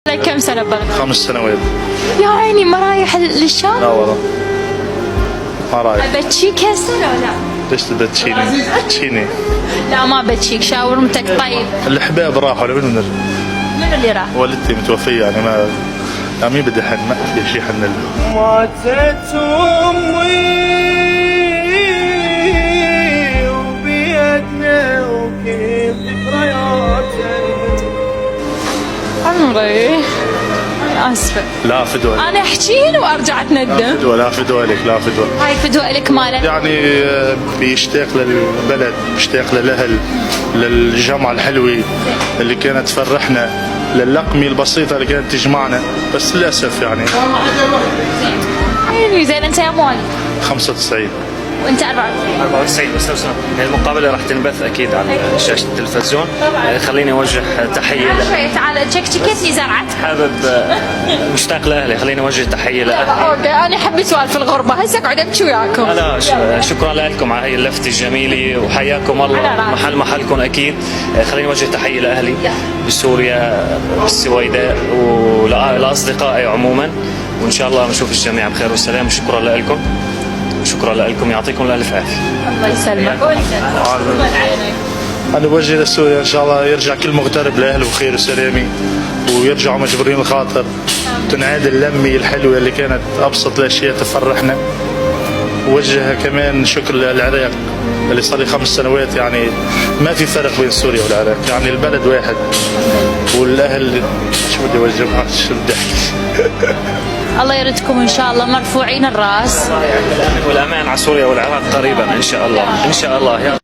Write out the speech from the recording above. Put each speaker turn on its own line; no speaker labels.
لك كم سنة ببغداد؟
5 سنوات.
يا عيني ما رايح للشام؟
لا والله ما رايح.
بتشيك هسه ولا لا؟
ليش تبتشيني؟ تشيني.
لا ما بتشيك، شاورمتك طيب.
الأحباب راحوا لوين بنرجع؟
منو اللي راح؟
والدتي متوفية يعني ما يعني مين بدي حن، ما في شيء حن لها.
ماتت أمي وبيدنا وكيف ذكرياتنا.
عمري أنا آسفة.
لا فدوى.
أنا أحكي له وأرجع أتندم.
فدوى لا فدوى لك لا فدوى.
هاي فدوى لك مالك.
يعني بيشتاق للبلد، بيشتاق للأهل، للجمعة الحلوة اللي كانت تفرحنا، للقمة البسيطة اللي كانت تجمعنا، بس للأسف يعني.
عيني زين. أنت يا موالي؟
95.
وأنت 94.
94. بس لو سمحت هي المقابلة راح تنبث أكيد على شاشة التلفزيون. خليني أوجه تحية
تعال شوي تعال تشكتني زرعت.
حابب مشتاق لأهلي، خليني أوجه تحية لأهلي.
اوكي انا احب سوالف الغربه، هسه اقعد ابكي وياكم.
لا شكرا لكم على هي اللفتة الجميلة وحياكم الله
على راسي.
محل محلكم أكيد. خليني أوجه تحية لأهلي بسوريا بالسويداء ولأصدقائي عموما، وإن شاء الله نشوف الجميع بخير والسلام. شكرا لكم، شكرا لكم، يعطيكم الألف عافية.
الله يسلمك.
أنا بوجه لسوريا إن شاء الله يرجع كل مغترب لأهله بخير وسلامة، ويرجعوا مجبورين الخاطر، تنعاد اللمة الحلوة اللي كانت أبسط الأشياء تفرحنا. ووجه كمان شكر للعراق اللي صار لي 5 سنوات، يعني ما في فرق بين سوريا والعراق، يعني البلد واحد والأهل. شو بدي أوجه شو بدي أحكي.
الله يردكم ان شاء الله مرفوعين الراس.
الأمن والأمان على سوريا والعراق قريبا إن شاء الله، إن شاء الله.